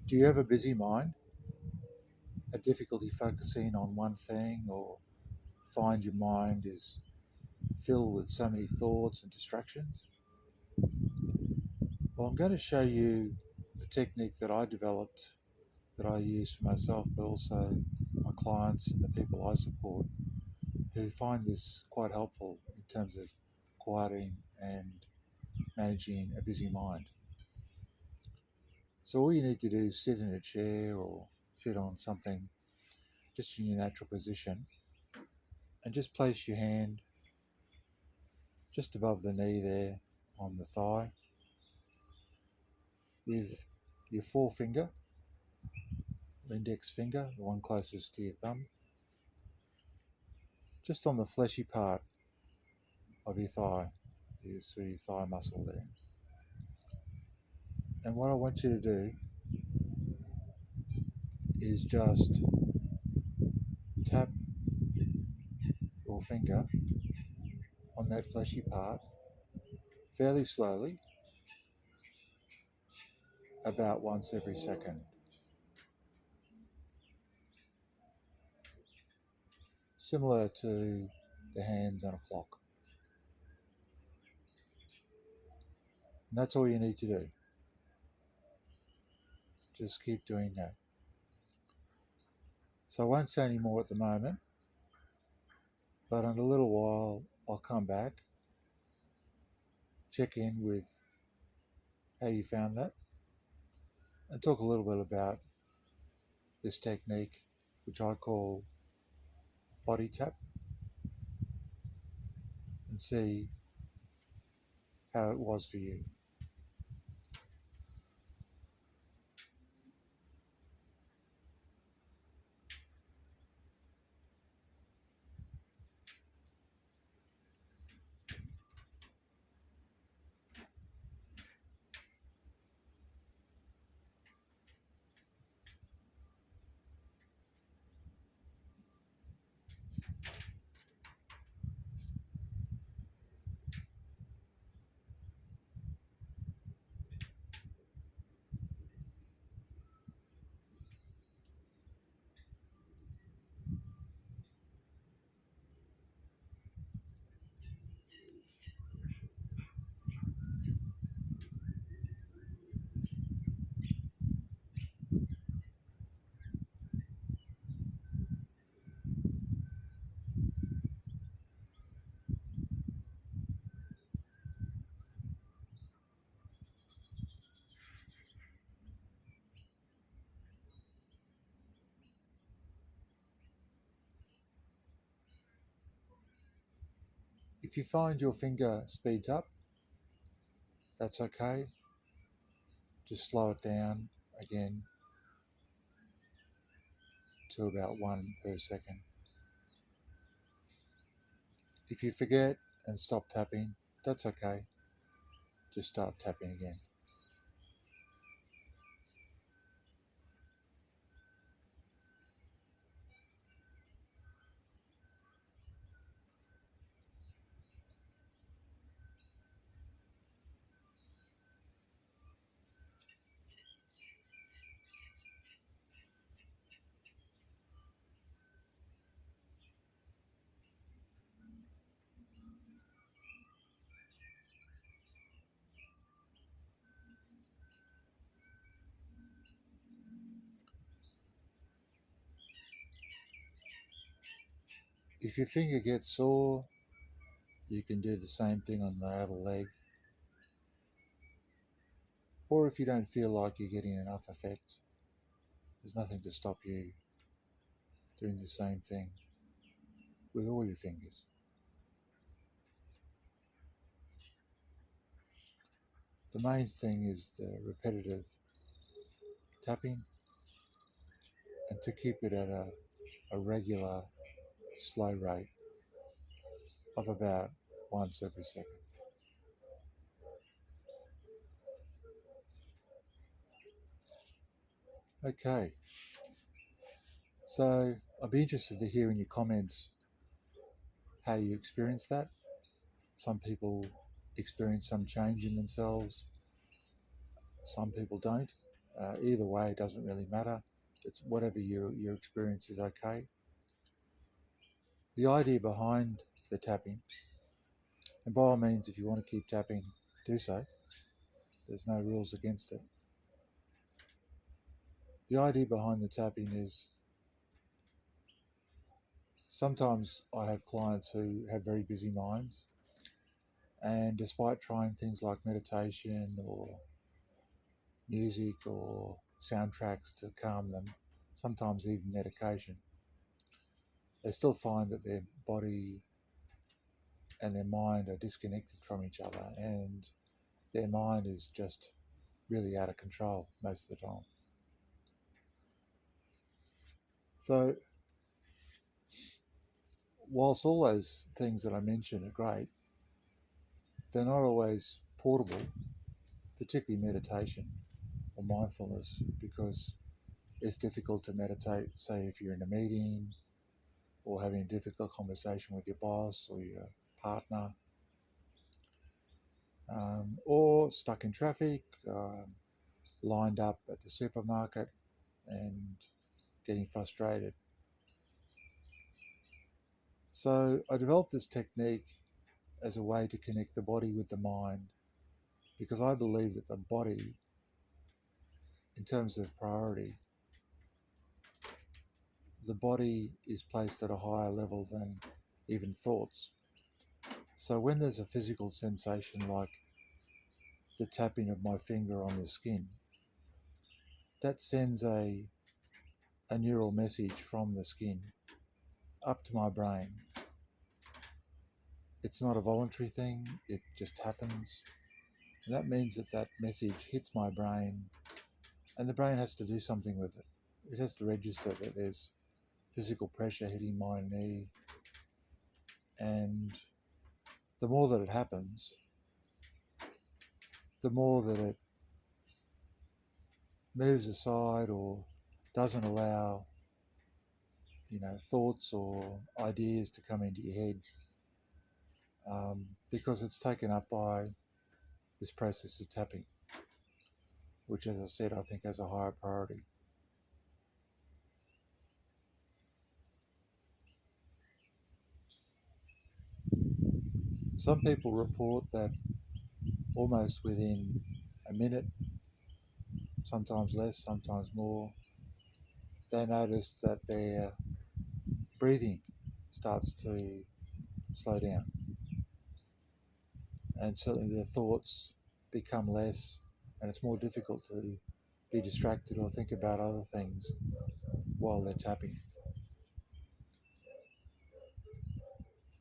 Do you have a busy mind, a difficulty focusing on one thing, or find your mind is filled with so many thoughts and distractions? Well, I'm going to show you a technique that I developed that I use for myself, but also my clients and the people I support who find this quite helpful in terms of quieting and managing a busy mind. So all you need to do is sit in a chair or sit on something just in your natural position and just place your hand just above the knee there on the thigh with your forefinger, index finger, the one closest to your thumb, just on the fleshy part of your thigh, through your thigh muscle there. And what I want you to do is just tap your finger on that fleshy part fairly slowly, about once every second, similar to the hands on a clock. And that's all you need to do. Just keep doing that. So I won't say any more at the moment, but in a little while I'll come back, check in with how you found that, and talk a little bit about this technique, which I call body tap, and see how it was for you. If you find your finger speeds up, that's okay. Just slow it down again to about one per second. If you forget and stop tapping, that's okay. Just start tapping again. If your finger gets sore, you can do the same thing on the other leg. Or if you don't feel like you're getting enough effect, there's nothing to stop you doing the same thing with all your fingers. The main thing is the repetitive tapping and to keep it at a regular slow rate of about once every second. Okay, so I'd be interested to hear in your comments how you experience that. Some people experience some change in themselves, some people don't. Either way, it doesn't really matter. It's whatever your experience is okay. The idea behind the tapping, and by all means, if you want to keep tapping, do so. There's no rules against it. The idea behind the tapping is sometimes I have clients who have very busy minds, and despite trying things like meditation or music or soundtracks to calm them, sometimes even medication, they still find that their body and their mind are disconnected from each other, and their mind is just really out of control most of the time. So, whilst all those things that I mentioned are great, they're not always portable, particularly meditation or mindfulness, because it's difficult to meditate, say, if you're in a meeting or having a difficult conversation with your boss or your partner, or stuck in traffic, lined up at the supermarket and getting frustrated. So I developed this technique as a way to connect the body with the mind, because I believe that the body, in terms of priority, the body is placed at a higher level than even thoughts. So when there's a physical sensation like the tapping of my finger on the skin, that sends a neural message from the skin up to my brain. It's not a voluntary thing, it just happens. And that means that that message hits my brain, and the brain has to do something with it. It has to register that there's physical pressure hitting my knee, and the more that it happens, the more that it moves aside or doesn't allow, thoughts or ideas to come into your head, because it's taken up by this process of tapping, which, as I said, I think has a higher priority. Some people report that almost within a minute, sometimes less, sometimes more, they notice that their breathing starts to slow down, and certainly their thoughts become less, and it's more difficult to be distracted or think about other things while they're tapping.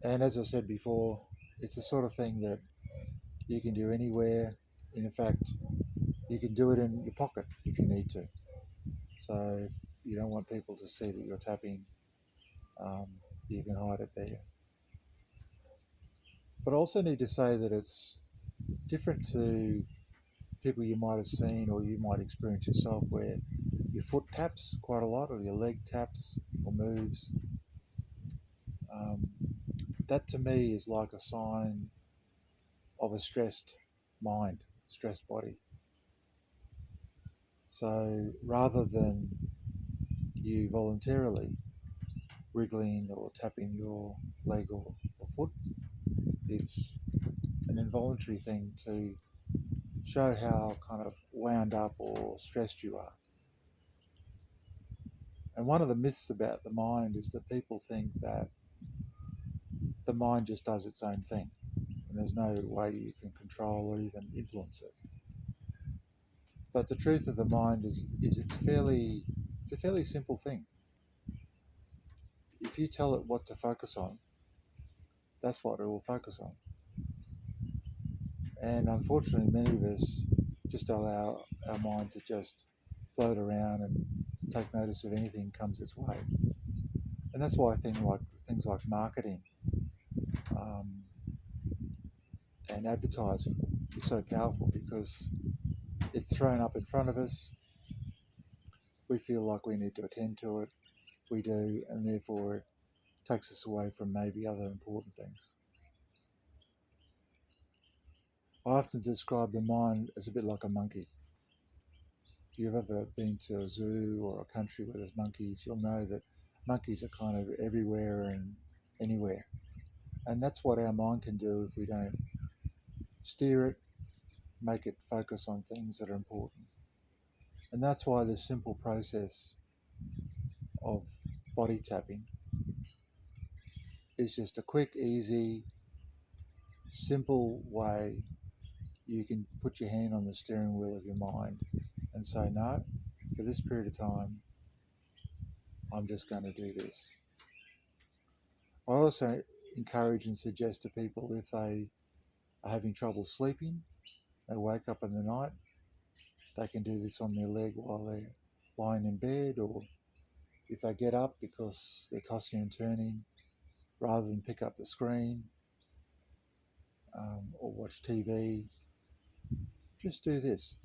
And as I said before, it's the sort of thing that you can do anywhere. In fact, you can do it in your pocket if you need to. So if you don't want people to see that you're tapping, um, you can hide it there. But I also need to say that it's different to people you might have seen or you might experience yourself, where your foot taps quite a lot or your leg taps or moves. Um, that to me is like a sign of a stressed mind, stressed body. So rather than you voluntarily wriggling or tapping your leg or foot, it's an involuntary thing to show how kind of wound up or stressed you are. And one of the myths about the mind is that people think that the mind just does its own thing and there's no way you can control or even influence it. But the truth of the mind is it's a fairly simple thing. If you tell it what to focus on, that's what it will focus on. And unfortunately, many of us just allow our mind to just float around and take notice of anything comes its way. And that's why I think things like marketing, um, and advertising is so powerful, because it's thrown up in front of us. We feel like we need to attend to it. We do, and therefore it takes us away from maybe other important things. I often describe the mind as a bit like a monkey. you've ever been to a zoo or a country where there's monkeys, you'll know that monkeys are kind of everywhere and anywhere. And that's what our mind can do if we don't steer it, make it focus on things that are important. And that's why this simple process of body tapping is just a quick, easy, simple way you can put your hand on the steering wheel of your mind and say, no, for this period of time, I'm just going to do this. I also encourage and suggest to people if they are having trouble sleeping, they wake up in the night, they can do this on their leg while they're lying in bed, or if they get up because they're tossing and turning, rather than pick up the screen or watch TV, just do this.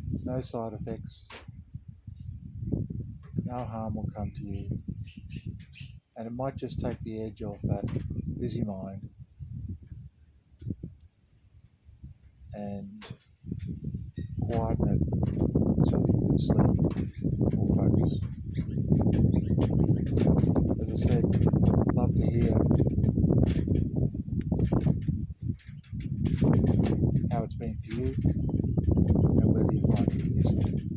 There's no side effects, no harm will come to you, and it might just take the edge off that busy mind and quieten it so that you can sleep or focus. As I said, love to hear how it's been for you and whether you find it useful.